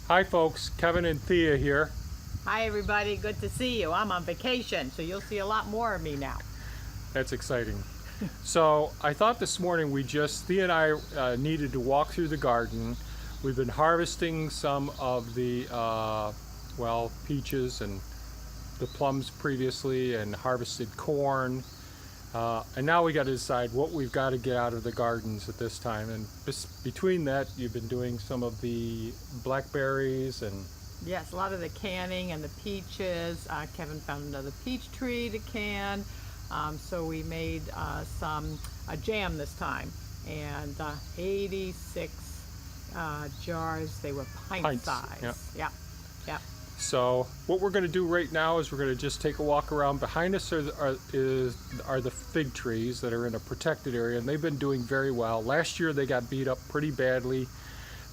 Hi folks, Kevin and Thea here. Hi everybody, good to see you. I'm on vacation, so you'll see a lot more of me now. That's exciting. So I thought this morning Thea and I needed to walk through the garden. We've been harvesting some of the, peaches and the plums previously, and harvested corn. And now we got to decide what we've got to get out of the gardens at this time. And between that, you've been doing some of the blackberries and... Yes, a lot of the canning and the peaches. Kevin found another peach tree to can. So we made a jam this time. And 86 jars, they were pint size. Yeah. Yeah. So what we're going to do right now is we're going to just take a walk around. Behind us are the fig trees that are in a protected area, and they've been doing very well. Last year they got beat up pretty badly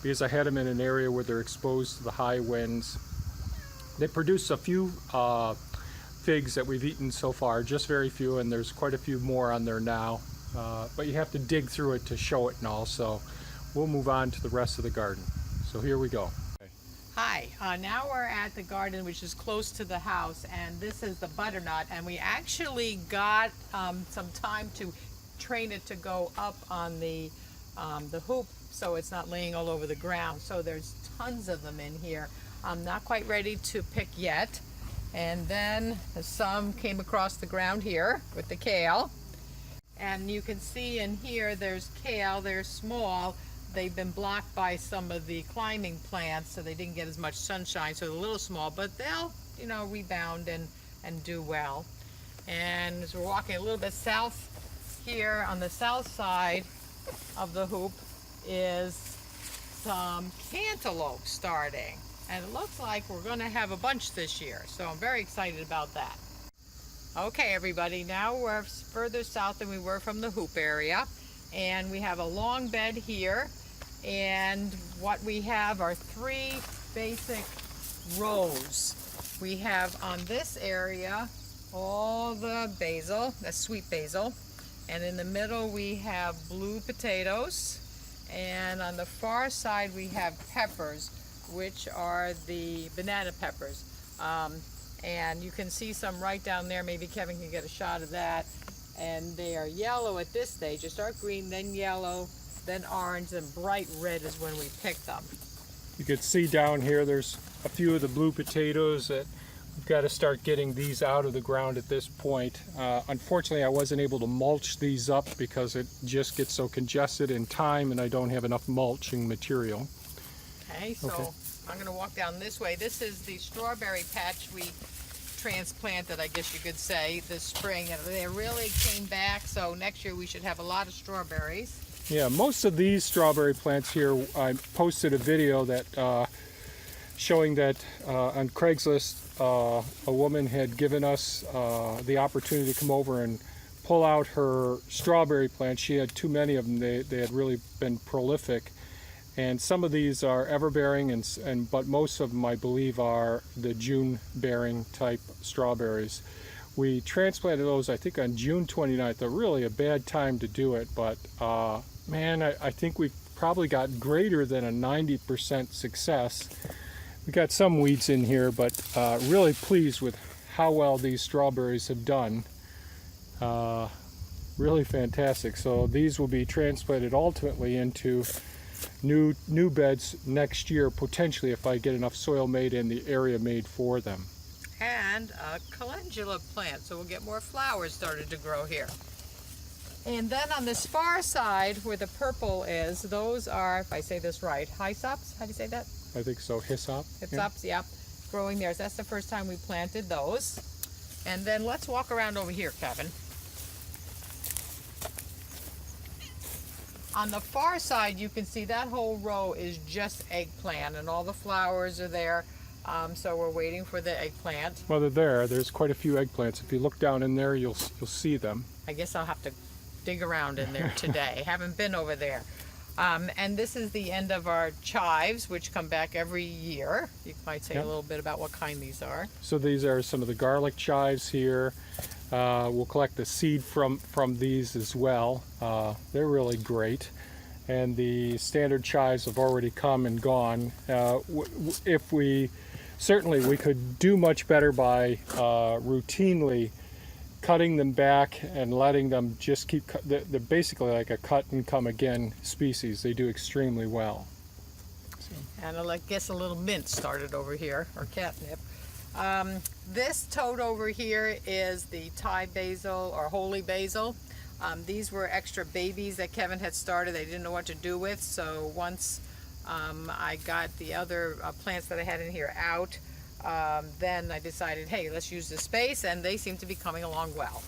because I had them in an area where they're exposed to the high winds. They produce a few figs that we've eaten so far, just very few, and there's quite a few more on there now. But you have to dig through it to show it and all, so we'll move on to the rest of the garden. So here we go. Hi, now we're at the garden which is close to the house, and this is the butternut, and we actually got some time to train it to go up on the hoop so it's not laying all over the ground. So there's tons of them in here. I'm not quite ready to pick yet. And then some came across the ground here with the kale, and you can see in here there's kale. They're small. They've been blocked by some of the climbing plants, so they didn't get as much sunshine, so they're a little small, but they'll, rebound and do well. And as we're walking a little bit south here, on the south side of the hoop is some cantaloupe starting. And it looks like we're going to have a bunch this year, so I'm very excited about that. Okay, everybody, now we're further south than we were from the hoop area. And we have a long bed here, and what we have are three basic rows. We have on this area all the basil, that's sweet basil, and in the middle we have blue potatoes, and on the far side we have peppers, which are the banana peppers. And you can see some right down there. Maybe Kevin can get a shot of that. And they are yellow at this stage. They start green, then yellow, then orange, then bright red is when we pick them. You can see down here there's a few of the blue potatoes that we've got to start getting these out of the ground at this point. Unfortunately, I wasn't able to mulch these up because it just gets so congested in time, and I don't have enough mulching material. Okay, so I'm going to walk down this way. This is the strawberry patch we transplanted, I guess you could say, this spring, and they really came back, so next year we should have a lot of strawberries. Yeah, most of these strawberry plants here, I posted a video that showing that on Craigslist a woman had given us the opportunity to come over and pull out her strawberry plants. She had too many of them. They had really been prolific. And some of these are ever-bearing, but most of them, I believe, are the June-bearing type strawberries. We transplanted those, I think, on June 29th. They're really a bad time to do it, but man, I think we've probably got greater than a 90% success. We got some weeds in here, but really pleased with how well these strawberries have done. Really fantastic. So these will be transplanted ultimately into new beds next year, potentially, if I get enough soil made and the area made for them. And a calendula plant, so we'll get more flowers started to grow here. And then on this far side where the purple is, those are, if I say this right, hyssop? How do you say that? I think so. Hyssop. Hyssops, yeah. Growing there. So that's the first time we planted those. And then let's walk around over here, Kevin. On the far side, you can see that whole row is just eggplant, and all the flowers are there. So we're waiting for the eggplant. Well, they're there. There's quite a few eggplants. If you look down in there, you'll see them. I guess I'll have to dig around in there today. Haven't been over there. And this is the end of our chives, which come back every year. You might say a little bit about what kind these are. So these are some of the garlic chives here. We'll collect the seed from these as well. They're really great. and the standard chives have already come and gone. If we certainly we could do much better by routinely cutting them back and letting them just keep. They're basically like a cut and come again species. They do extremely well. And I guess a little mint started over here, or catnip. This toad over here is the Thai basil or holy basil. These were extra babies that Kevin had started. They didn't know what to do with, so once I got the other plants that I had in here out, then I decided, hey, let's use the space, and they seem to be coming along well.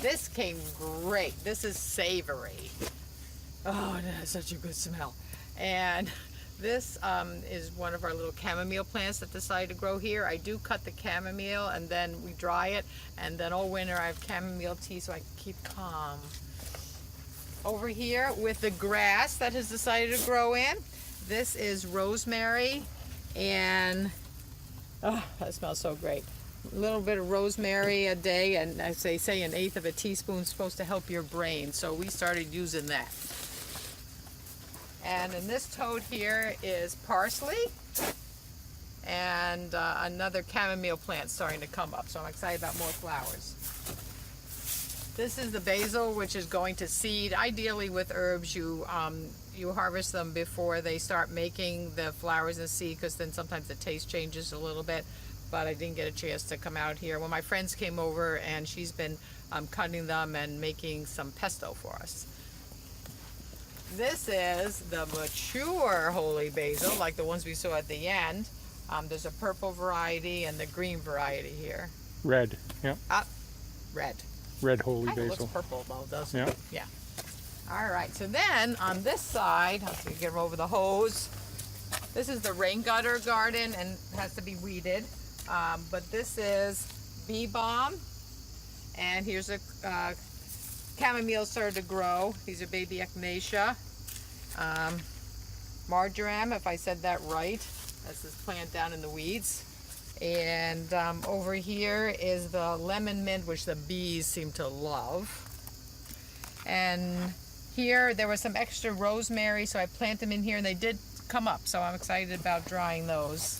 This came great. This is savory. Oh, it has such a good smell. And this is one of our little chamomile plants that decided to grow here. I do cut the chamomile and then we dry it, and then all winter I have chamomile tea so I can keep calm. Over here with the grass that has decided to grow in, this is rosemary, and oh, that smells so great. A little bit of rosemary a day, and as they say, 1/8 of a teaspoon is supposed to help your brain, so we started using that. And in this toad here is parsley and another chamomile plant starting to come up, so I'm excited about more flowers. This is the basil, which is going to seed. Ideally with herbs, you harvest them before they start making the flowers and seed, because then sometimes the taste changes a little bit, but I didn't get a chance to come out here. Well, my friends came over and she's been cutting them and making some pesto for us. This is the mature holy basil, like the ones we saw at the end. There's a purple variety and the green variety here. Red, yeah. Red. Red holy Kind of basil. looks purple though, doesn't it? Yeah. Yeah. All right, so then on this side, I'll get them over the hose. This is the rain gutter garden and has to be weeded. But this is bee balm, and here's a chamomile started to grow. These are baby echinacea. Marjoram, if I said that right. That's this plant down in the weeds. And over here is the lemon mint, which the bees seem to love. And here there was some extra rosemary, so I planted them in here and they did come up, so I'm excited about drying those.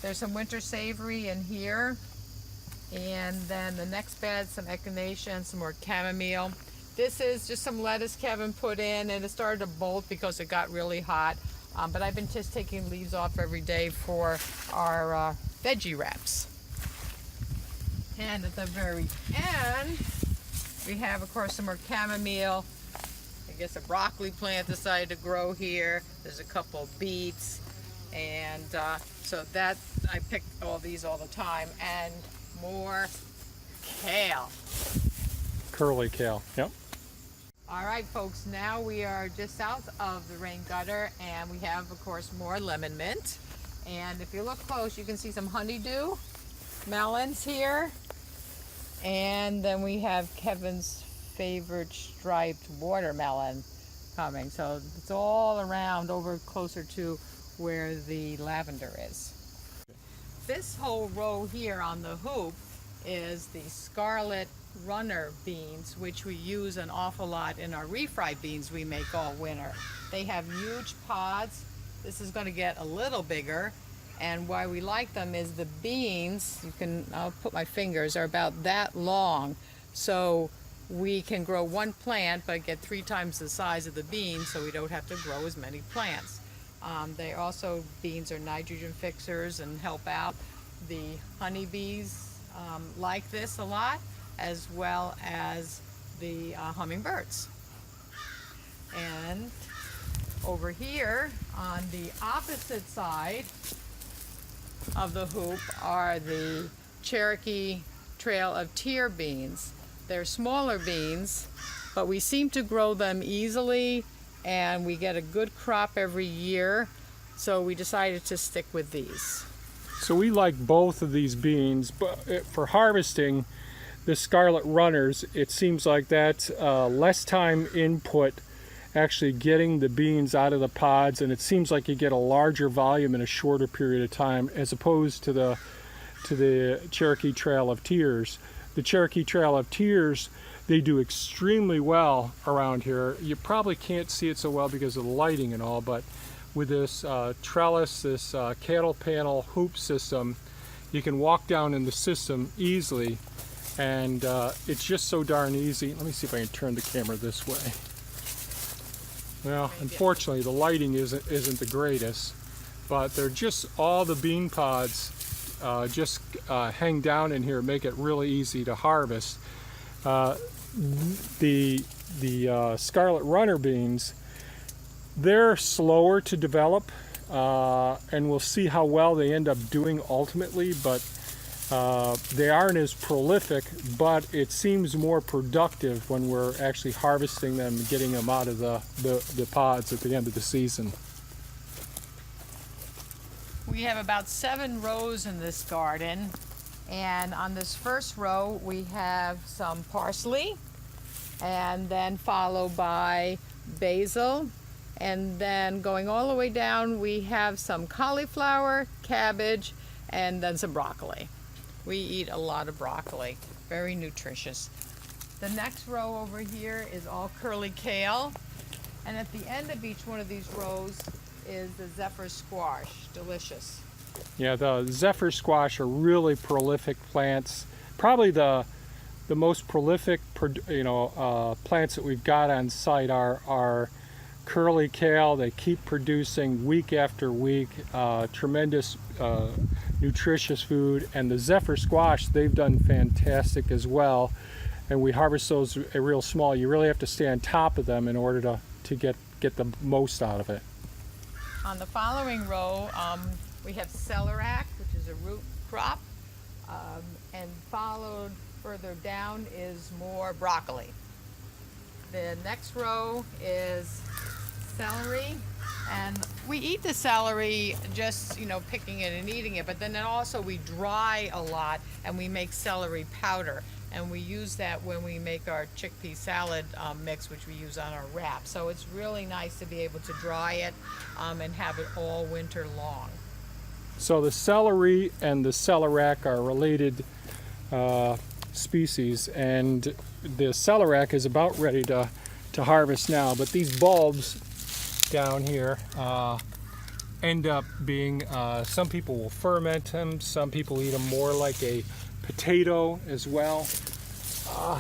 There's some winter savory in here. And then the next bed, some echinacea and some more chamomile. This is just some lettuce Kevin put in, and it started to bolt because it got really hot. But I've been just taking leaves off every day for our veggie wraps. And at the very end, we have, of course, some more chamomile. I guess a broccoli plant decided to grow here. There's a couple beets. And so that, I pick all these all the time. And more kale. Curly kale, yep. All right, folks, now we are just south of the rain gutter, and we have, of course, more lemon mint. And if you look close, you can see some honeydew melons here. And then we have Kevin's favorite striped watermelon coming. So it's all around over closer to where the lavender is. This whole row here on the hoop is the scarlet runner beans, which we use an awful lot in our refried beans we make all winter. They have huge pods. This is going to get a little bigger, and why we like them is the beans, I'll put my fingers, are about that long, so we can grow one plant but get 3 times the size of the beans, so we don't have to grow as many plants. Beans are nitrogen fixers and help out. The honeybees like this a lot, as well as the hummingbirds. And over here on the opposite side of the hoop are the Cherokee Trail of Tear beans. They're smaller beans, but we seem to grow them easily and we get a good crop every year, so we decided to stick with these. So we like both of these beans, but for harvesting the scarlet runners, it seems like that's less time input actually getting the beans out of the pods, and it seems like you get a larger volume in a shorter period of time, as opposed to the Cherokee Trail of Tears, the Cherokee Trail of Tears, they do extremely well around here. You probably can't see it so well because of the lighting and all, but with this trellis, this cattle panel hoop system, you can walk down in the system easily, and it's just so darn easy. Let me see if I can turn the camera this way. Well, unfortunately, the lighting isn't the greatest, but they're just all the bean pods just hang down in here, make it really easy to harvest. The Scarlet Runner beans, they're slower to develop, and we'll see how well they end up doing ultimately, but they aren't as prolific, but it seems more productive when we're actually harvesting them and getting them out of the pods at the end of the season. We have about 7 rows in this garden, and on this first row we have some parsley, and then followed by basil, and then going all the way down we have some cauliflower, cabbage, and then some broccoli. We eat a lot of broccoli, very nutritious. The next row over here is all curly kale, and at the end of each one of these rows is the zephyr squash, delicious. Yeah, the zephyr squash are really prolific plants. Probably the most prolific, plants that we've got on site are curly kale. They keep producing week after week, tremendous nutritious food, and the zephyr squash, they've done fantastic as well. And we harvest those real small. You really have to stay on top of them in order to get the most out of it. On the following row, we have celeriac, which is a root crop, and followed further down is more broccoli. The next row is celery, and we eat the celery just, picking it and eating it, but then also we dry a lot and we make celery powder, and we use that when we make our chickpea salad mix, which we use on our wrap. So it's really nice to be able to dry it and have it all winter long. So the celery and the celeriac are related species, and the celeriac is about ready to harvest now, but these bulbs down here end up being, some people will ferment them, some people eat them more like a potato as well.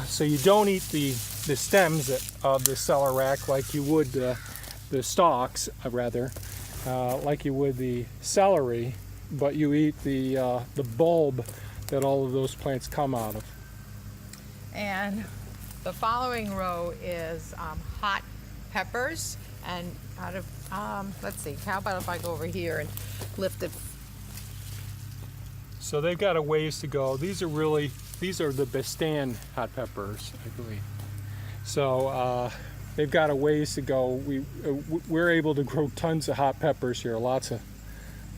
So you don't eat the stems of the celeriac like you would the stalks, like you would the celery, but you eat the bulb that all of those plants come out of. And the following row is hot peppers, and out of let's see, how about if I go over here and lift it. So they've got a ways to go. These are the Bestan hot peppers, I believe. So they've got a ways to go. We're able to grow tons of hot peppers here, lots of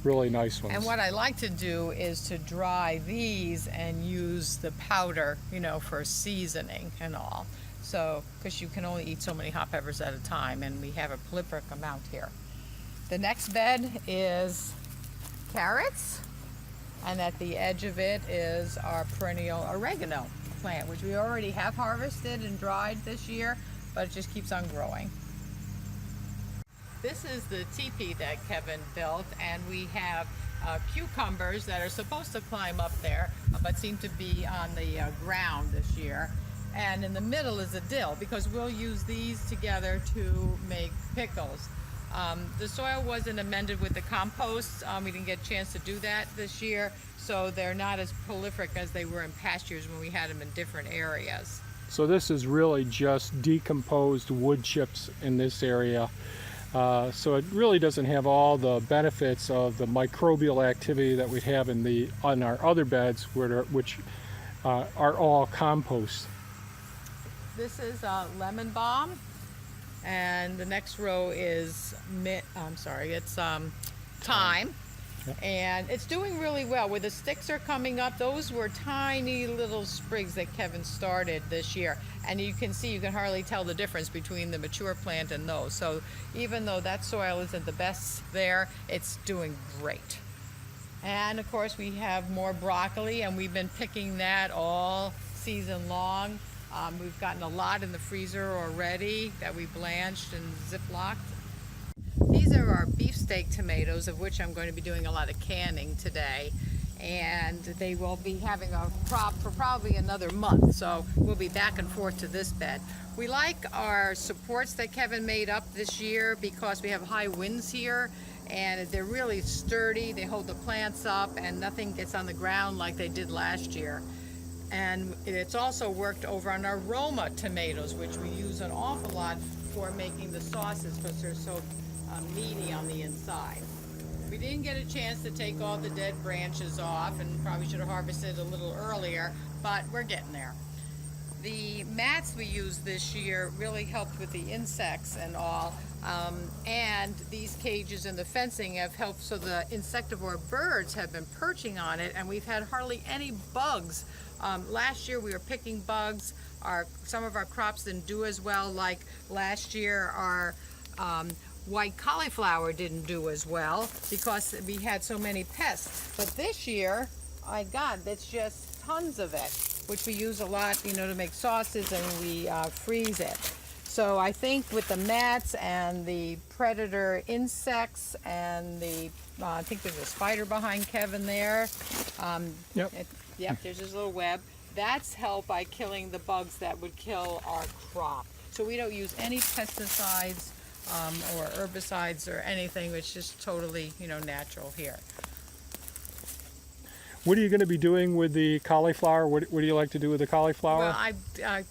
really nice ones. And what I like to do is to dry these and use the powder, for seasoning and all. So, because you can only eat so many hot peppers at a time, and we have a prolific amount here. The next bed is carrots, and at the edge of it is our perennial oregano plant, which we already have harvested and dried this year, but it just keeps on growing. This is the teepee that Kevin built, and we have cucumbers that are supposed to climb up there, but seem to be on the ground this year. And in the middle is a dill, because we'll use these together to make pickles. The soil wasn't amended with the compost. We didn't get a chance to do that this year, so they're not as prolific as they were in past years when we had them in different areas. So this is really just decomposed wood chips in this area. So it really doesn't have all the benefits of the microbial activity that we have on our other beds, which are all compost. This is lemon balm, and the next row is it's thyme, and it's doing really well. Where the sticks are coming up, those were tiny little sprigs that Kevin started this year, and you can hardly tell the difference between the mature plant and those. So even though that soil isn't the best there, it's doing great. And of course we have more broccoli, and we've been picking that all season long. We've gotten a lot in the freezer already that we blanched and ziplocked. These are our beefsteak tomatoes, of which I'm going to be doing a lot of canning today. And they will be having a crop for probably another month, so we'll be back and forth to this bed. We like our supports that Kevin made up this year because we have high winds here, and they're really sturdy. They hold the plants up and nothing gets on the ground like they did last year. And it's also worked over on our Roma tomatoes, which we use an awful lot for making the sauces because they're so meaty on the inside. We didn't get a chance to take all the dead branches off and probably should have harvested a little earlier, but we're getting there. The mats we used this year really helped with the insects and all, and these cages and the fencing have helped so the insectivore birds have been perching on it, and we've had hardly any bugs. Last year we were picking bugs. Some of our crops didn't do as well, like last year our white cauliflower didn't do as well because we had so many pests. But this year, my God, it's just tons of it, which we use a lot, to make sauces, and we freeze it. So I think with the mats and the predator insects and the, I think there's a spider behind Kevin there. Yep. Yep, there's his little web. That's helped by killing the bugs that would kill our crop. So we don't use any pesticides or herbicides or anything. It's just totally, natural here. What are you going to be doing with the cauliflower? What do you like to do with the cauliflower? Well,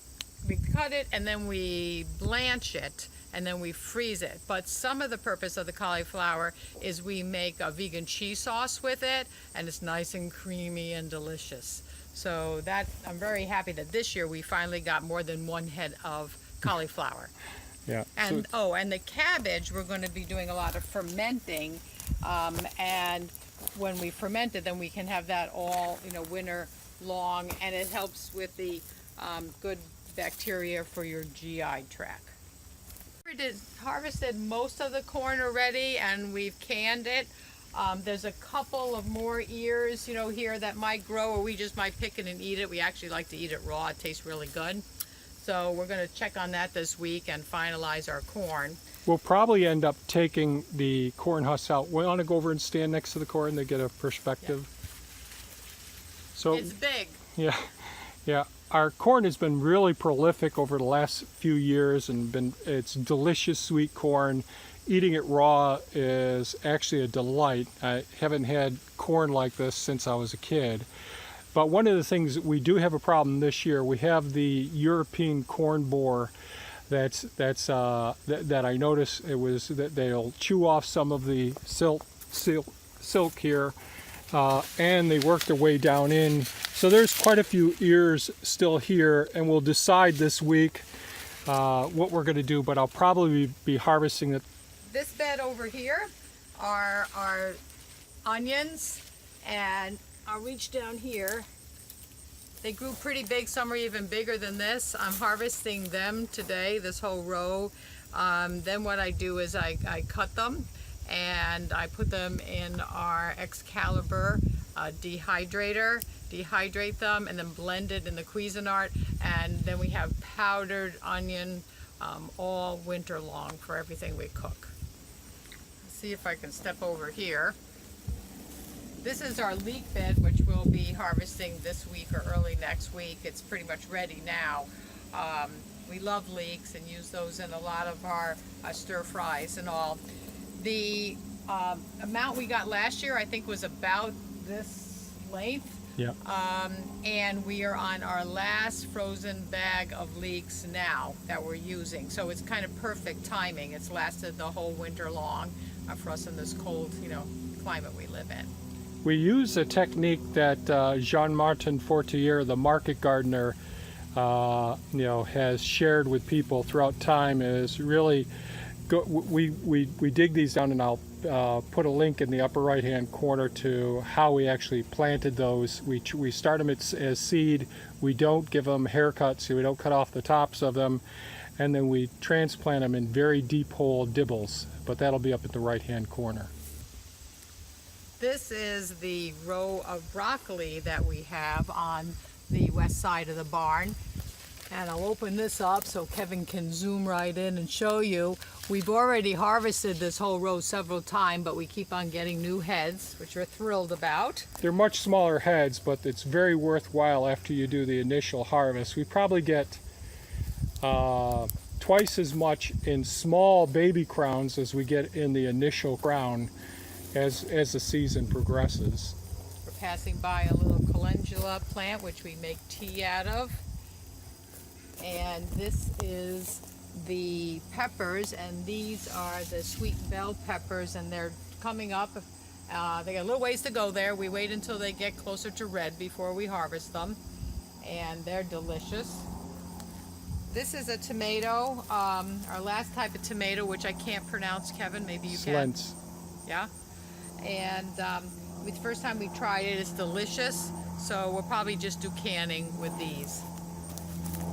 we cut it and then we blanch it and then we freeze it. But some of the purpose of the cauliflower is we make a vegan cheese sauce with it, and it's nice and creamy and delicious. So that I'm very happy that this year we finally got more than one head of cauliflower. Yeah. And and the cabbage, we're going to be doing a lot of fermenting, and when we ferment it, then we can have that all winter long, and it helps with the good bacteria for your GI tract. We harvested most of the corn already, and we've canned it. There's a couple of more ears, here that might grow, or we just might pick it and eat it. We actually like to eat it raw. It tastes really good. So we're going to check on that this week and finalize our corn. We'll probably end up taking the corn husks out. We want to go over and stand next to the corn to get a perspective. Yeah. So it's big. Yeah. Our corn has been really prolific over the last few years, and it's delicious sweet corn. Eating it raw is actually a delight. I haven't had corn like this since I was a kid. But one of the things we do have a problem this year, we have the European corn borer that I noticed it was that they'll chew off some of the silk here, and they work their way down in. So there's quite a few ears still here, and we'll decide this week what we're going to do, but I'll probably be harvesting it. This bed over here are our onions, and I'll reach down here. They grew pretty big. Some are even bigger than this. I'm harvesting them today, this whole row. Then what I do is I cut them and I put them in our Excalibur dehydrator, dehydrate them, and then blend it in the Cuisinart. And then we have powdered onion all winter long for everything we cook. Let's see if I can step over here. This is our leek bed, which we'll be harvesting this week or early next week. It's pretty much ready now. We love leeks and use those in a lot of our stir fries and all. The amount we got last year, I think, was about this length. Yeah. And we are on our last frozen bag of leeks now that we're using. So it's kind of perfect timing. It's lasted the whole winter long for us in this cold, climate we live in. We use a technique that Jean-Martin Fortier, the market gardener, has shared with people throughout time. Is really we dig these down, and I'll put a link in the upper right-hand corner to how we actually planted those. We start them as seed. We don't give them haircuts, so we don't cut off the tops of them, and then we transplant them in very deep hole dibbles. But that'll be up at the right-hand corner. This is the row of broccoli that we have on the west side of the barn. And I'll open this up so Kevin can zoom right in and show you. We've already harvested this whole row several times, but we keep on getting new heads, which we're thrilled about. They're much smaller heads, but it's very worthwhile after you do the initial harvest. We probably get twice as much in small baby crowns as we get in the initial crown as the season progresses. We're passing by a little calendula plant, which we make tea out of. And this is the peppers, and these are the sweet bell peppers, and they're coming up. They got a little ways to go there. We wait until they get closer to red before we harvest them, and they're delicious. This is a tomato, our last type of tomato, which I can't pronounce. Kevin, maybe you can. Slents. Yeah. And the first time we tried it, it's delicious. So we'll probably just do canning with these.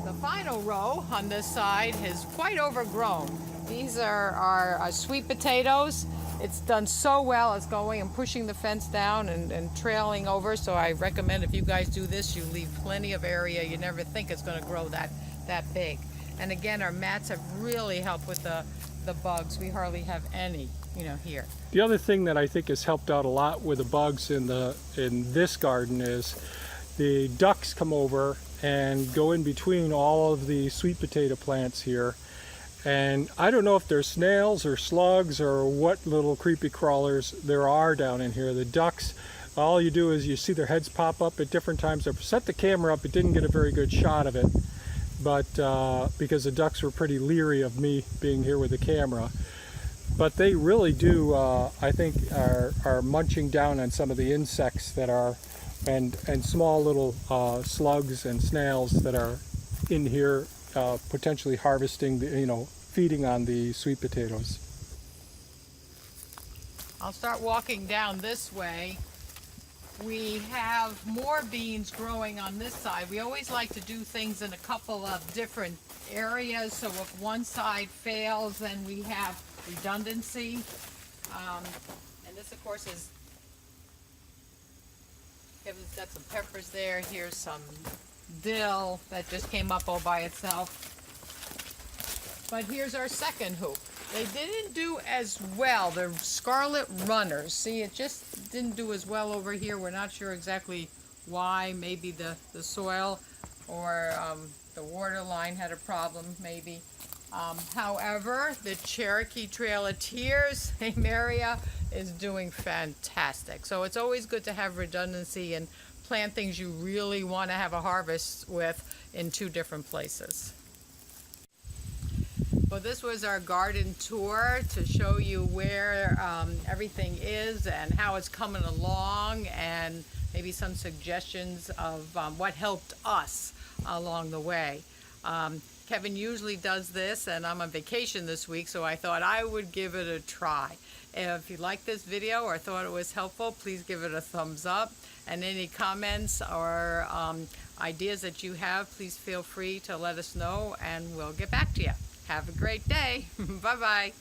The final row on this side is quite overgrown. These are our sweet potatoes. It's done so well. It's going and pushing the fence down and trailing over. So I recommend if you guys do this, you leave plenty of area. You never think it's going to grow that big. And again, our mats have really helped with the bugs. We hardly have any, here. The other thing that I think has helped out a lot with the bugs in this garden is the ducks come over and go in between all of the sweet potato plants here. And I don't know if they're snails or slugs or what little creepy crawlers there are down in here. The ducks, all you do is you see their heads pop up at different times. I set the camera up, it didn't get a very good shot of it, but because the ducks were pretty leery of me being here with the camera. But they really do, I think, are munching down on some of the insects that are, and small little slugs and snails that are in here, potentially harvesting, feeding on the sweet potatoes. I'll start walking down this way. We have more beans growing on this side. We always like to do things in a couple of different areas, so if one side fails, then we have redundancy. And this, of course, is, Kevin's got some peppers there. Here's some dill that just came up all by itself. But here's our second hoop. They didn't do as well. They're scarlet runners. See, it just didn't do as well over here. We're not sure exactly why. Maybe the soil or the water line had a problem, maybe. However, the Cherokee Trail of Tears, same area, is doing fantastic. So it's always good to have redundancy and plant things you really want to have a harvest with in two different places. Well, this was our garden tour to show you where everything is and how it's coming along, and maybe some suggestions of what helped us along the way. Kevin usually does this, and I'm on vacation this week, so I thought I would give it a try. If you liked this video or thought it was helpful, please give it a thumbs up. And any comments or ideas that you have, please feel free to let us know, and we'll get back to you. Have a great day. Bye-bye.